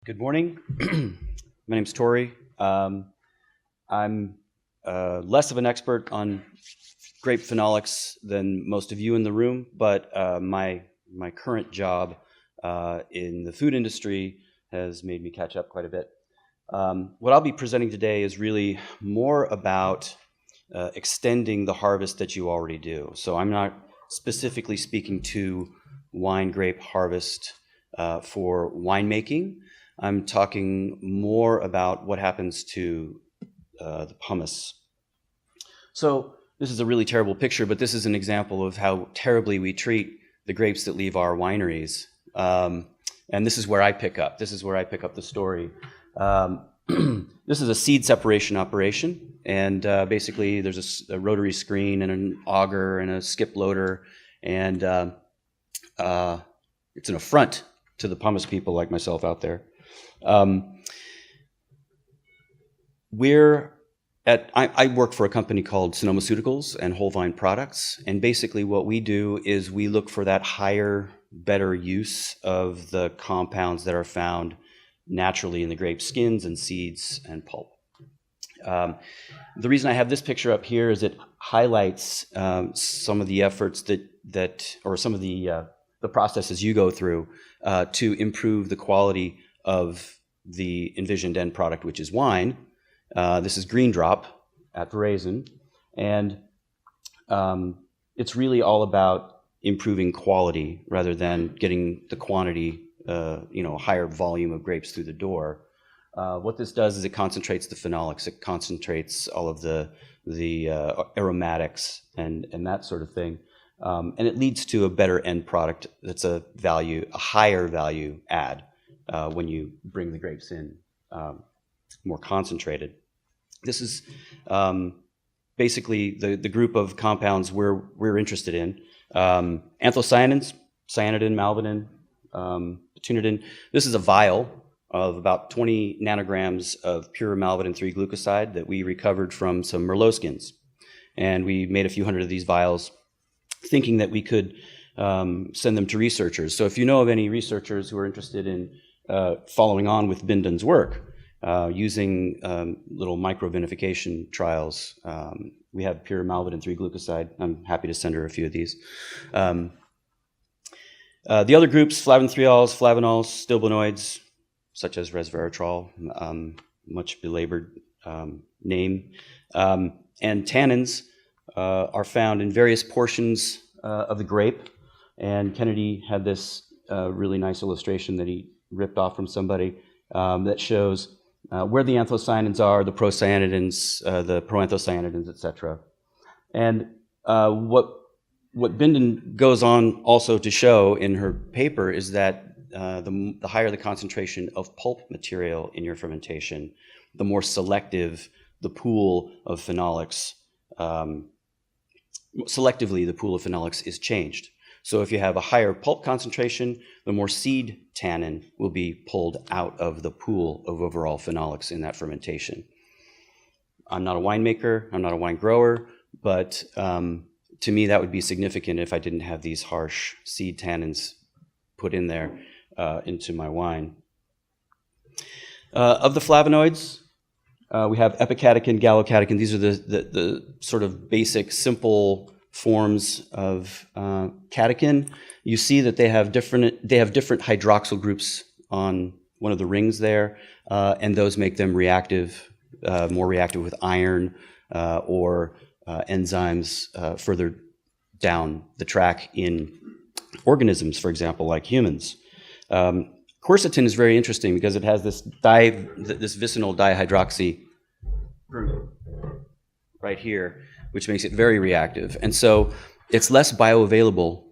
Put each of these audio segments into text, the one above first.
Good morning. My name's Torey. I'm less of an expert on grape phenolics than most of you in the room, but my current job in the food industry has made me catch up quite a bit. What I'll be presenting today is really more about extending the harvest that you already do. So I'm not specifically speaking to wine grape harvest for winemaking. I'm talking more about what happens to the pumice. So this is a really terrible picture, but this is an example of how terribly we treat the grapes that leave our wineries. And this is where I pick up. This is where I pick up the story. This is a seed separation operation, and basically there's a rotary screen and an auger and a skip loader, and it's an affront to the pumice people like myself out there. I work for a company called Sonoma and Whole Vine Products, and basically what we do is we look for that higher, better use of the compounds that are found naturally in the grape skins and seeds and pulp. The reason I have this picture up here is it highlights some of the efforts or some of the processes you go through to improve the quality of the envisioned end product, which is wine. This is Green Drop at the Raisin, and it's really all about improving quality rather than getting the quantity, higher volume of grapes through the door. What this does is it concentrates the phenolics, it concentrates all of the aromatics and that sort of thing, and it leads to a better end product that's a higher value add when you bring the grapes in more concentrated. This is basically the group of compounds we're interested in. Anthocyanins, cyanidin, malvidin, petunidin. This is a vial of about 20 nanograms of pure malvidin 3-glucoside that we recovered from some Merlot skins. And we made a few hundred of these vials thinking that we could send them to researchers. So if you know of any researchers who are interested in following on with Binden's work, using little microvinification trials. We have pure malvidin 3-glucoside. I'm happy to send her a few of these. The other groups, flavanothiols, flavonols, flavonoids, such as resveratrol, much belabored name, and tannins are found in various portions of the grape. And Kennedy had this really nice illustration that he ripped off from somebody that shows where the anthocyanins are, the procyanidins, the proanthocyanidins, etc. And what Binden goes on also to show in her paper is that the higher the concentration of pulp material in your fermentation, the more selective the pool of phenolics. Selectively, the pool of phenolics is changed. So if you have a higher pulp concentration, the more seed tannin will be pulled out of the pool of overall phenolics in that fermentation. I'm not a winemaker, I'm not a wine grower, but to me that would be significant if I didn't have these harsh seed tannins put in there into my wine. Of the flavonoids, we have epicatechin, gallocatechin. These are the sort of basic, simple forms of catechin. You see that they have different hydroxyl groups on one of the rings there, and those make them more reactive with iron or enzymes further down the track in organisms, for example, like humans. Quercetin is very interesting because it has this vicinal dihydroxy group right here, which makes it very reactive. And so it's less bioavailable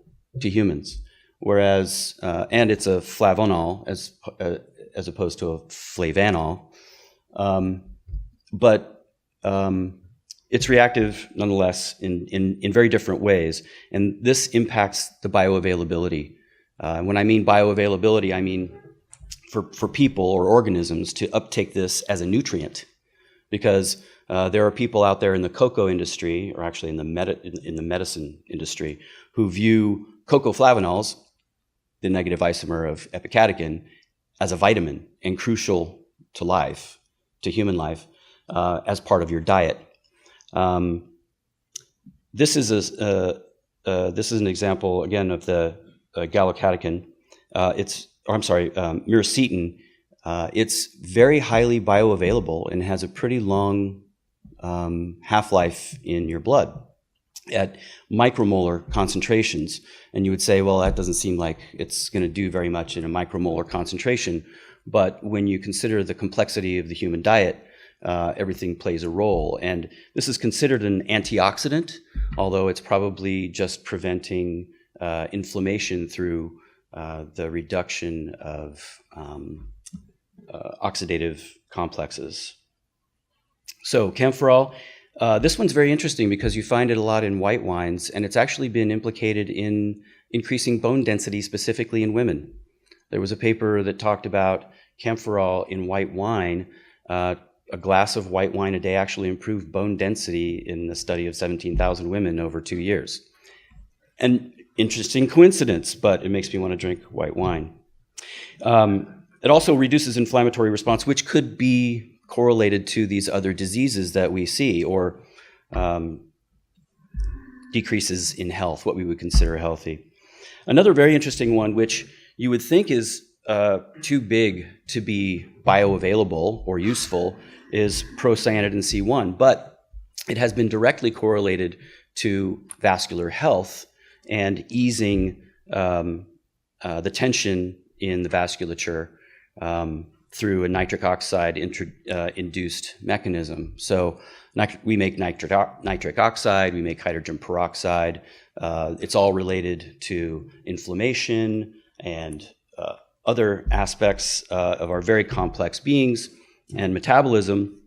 to humans, whereas, and it's a flavonol as opposed to a flavanol. But it's reactive nonetheless in very different ways. And this impacts the bioavailability. When I mean bioavailability, I mean for people or organisms to uptake this as a nutrient, because there are people out there in the cocoa industry, or actually in the medicine industry, who view cocoflavanols, the negative isomer of epicatechin, as a vitamin and crucial to life, to human life, as part of your diet. This is an example again of the gallocatechin. Miracetin. It's very highly bioavailable and has a pretty long half-life in your blood at micromolar concentrations. And you would say, well, that doesn't seem like it's going to do very much in a micromolar concentration. But when you consider the complexity of the human diet, everything plays a role. And this is considered an antioxidant, although it's probably just preventing inflammation through the reduction of oxidative complexes. So camphorol, this one's very interesting because you find it a lot in white wines, and it's actually been implicated in increasing bone density specifically in women. There was a paper that talked about camphorol in white wine. A glass of white wine a day actually improved bone density in the study of 17,000 women over 2 years. An interesting coincidence, but it makes me want to drink white wine. It also reduces inflammatory response, which could be correlated to these other diseases that we see, or decreases in health, what we would consider healthy. Another very interesting one, which you would think is too big to be bioavailable or useful, is procyanidin C1, but it has been directly correlated to vascular health and easing the tension in the vasculature through a nitric oxide induced mechanism. So we make nitric oxide, we make hydrogen peroxide. It's all related to inflammation and other aspects of our very complex beings and metabolism.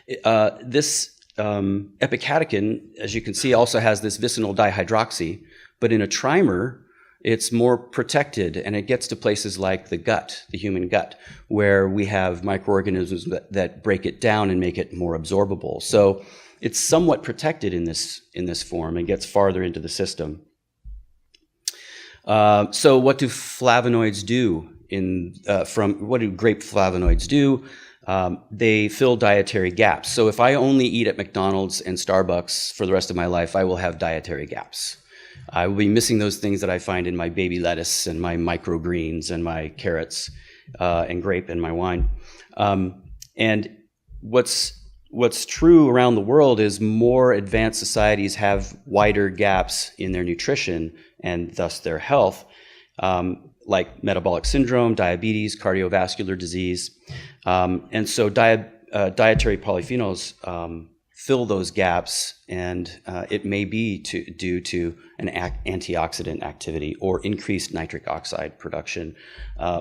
This epicatechin, as you can see, also has this vicinal dihydroxy, but in a trimer, it's more protected, and it gets to places like the gut, the human gut, where we have microorganisms that break it down and make it more absorbable. So it's somewhat protected in this form and gets farther into the system. So what do flavonoids do? What do grape flavonoids do? They fill dietary gaps. So if I only eat at McDonald's and Starbucks for the rest of my life, I will have dietary gaps. I will be missing those things that I find in my baby lettuce and my microgreens and my carrots and grape and my wine. And what's true around the world is more advanced societies have wider gaps in their nutrition and thus their health, like metabolic syndrome, diabetes, cardiovascular disease. And so dietary polyphenols fill those gaps, and it may be due to an antioxidant activity or increased nitric oxide production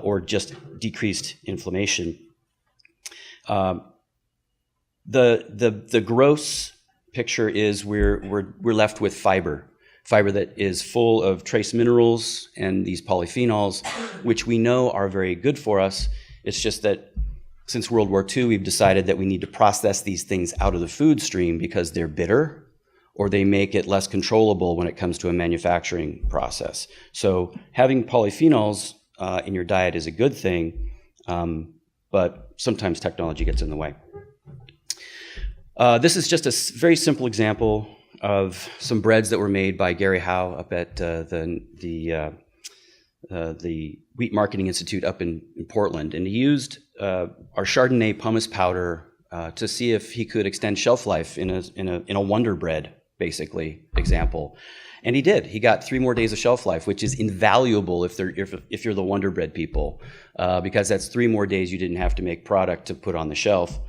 or just decreased inflammation. The gross picture is we're left with fiber that is full of trace minerals and these polyphenols, which we know are very good for us. It's just that since World War II, we've decided that we need to process these things out of the food stream because they're bitter or they make it less controllable when it comes to a manufacturing process. So having polyphenols in your diet is a good thing, but sometimes technology gets in the way. This is just a very simple example of some breads that were made by Gary Howe up at the Wheat Marketing Institute up in Portland, and he used our Chardonnay pumice powder to see if he could extend shelf life in a Wonder Bread, basically, example. And he did. He got 3 more days of shelf life, which is invaluable if you're the Wonder Bread people, because that's 3 more days you didn't have to make product to put on the shelf.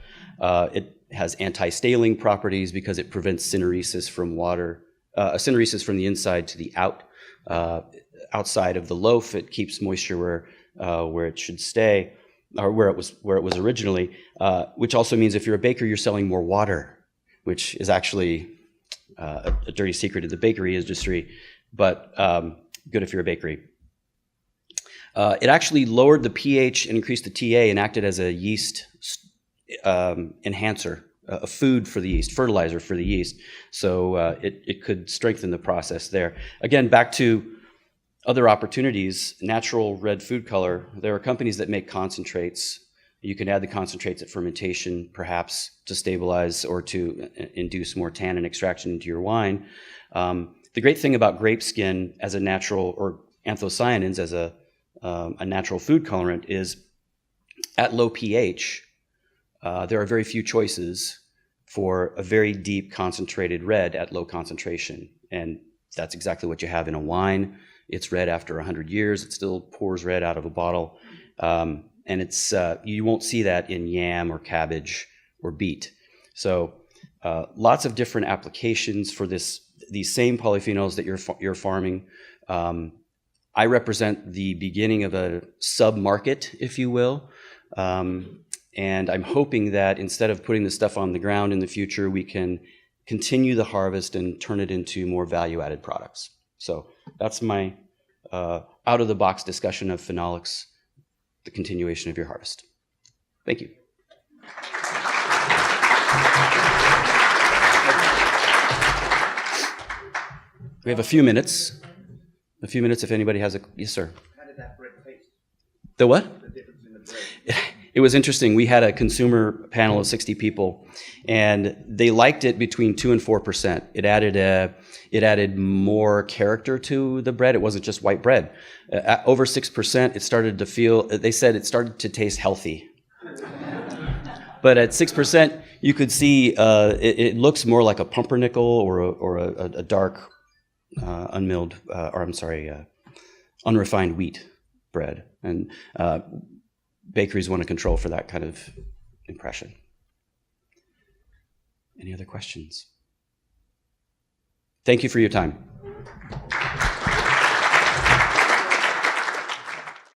It has anti-staling properties because it prevents syneresis from water, syneresis from the inside to the outside of the loaf. It keeps moisture where it should stay, or where it was originally. Which also means if you're a baker, you're selling more water, which is actually a dirty secret of the bakery industry, but good if you're a bakery. It actually lowered the pH and increased the TA and acted as a yeast enhancer, a food for the yeast, fertilizer for the yeast. So it could strengthen the process there. Again, back to other opportunities, natural red food color, there are companies that make concentrates. You can add the concentrates at fermentation, perhaps to stabilize or to induce more tannin extraction into your wine. The great thing about grape skin as a natural, or anthocyanins as a natural food colorant, is at low pH, there are very few choices for a very deep concentrated red at low concentration. And that's exactly what you have in a wine. It's red after 100 years. It still pours red out of a bottle. And it's you won't see that in yam or cabbage or beet. So lots of different applications for these same polyphenols that you're farming. I represent the beginning of a sub-market, if you will. And I'm hoping that instead of putting this stuff on the ground in the future, we can continue the harvest and turn it into more value-added products. So that's my out-of-the-box discussion of phenolics, the continuation of your harvest. Thank you. We have a few minutes. A few minutes if anybody has a... Yes, sir. How did that bread taste? The what? The difference in the bread. It was interesting. We had a consumer panel of 60 people, and they liked it between 2% and 4%. It added more character to the bread. It wasn't just white bread. Over 6%, it started to feel. They said it started to taste healthy. But at 6%, you could see it looks more like a pumpernickel or a dark unmilled, unrefined wheat bread. And bakeries want to control for that kind of impression. Any other questions? Thank you for your time.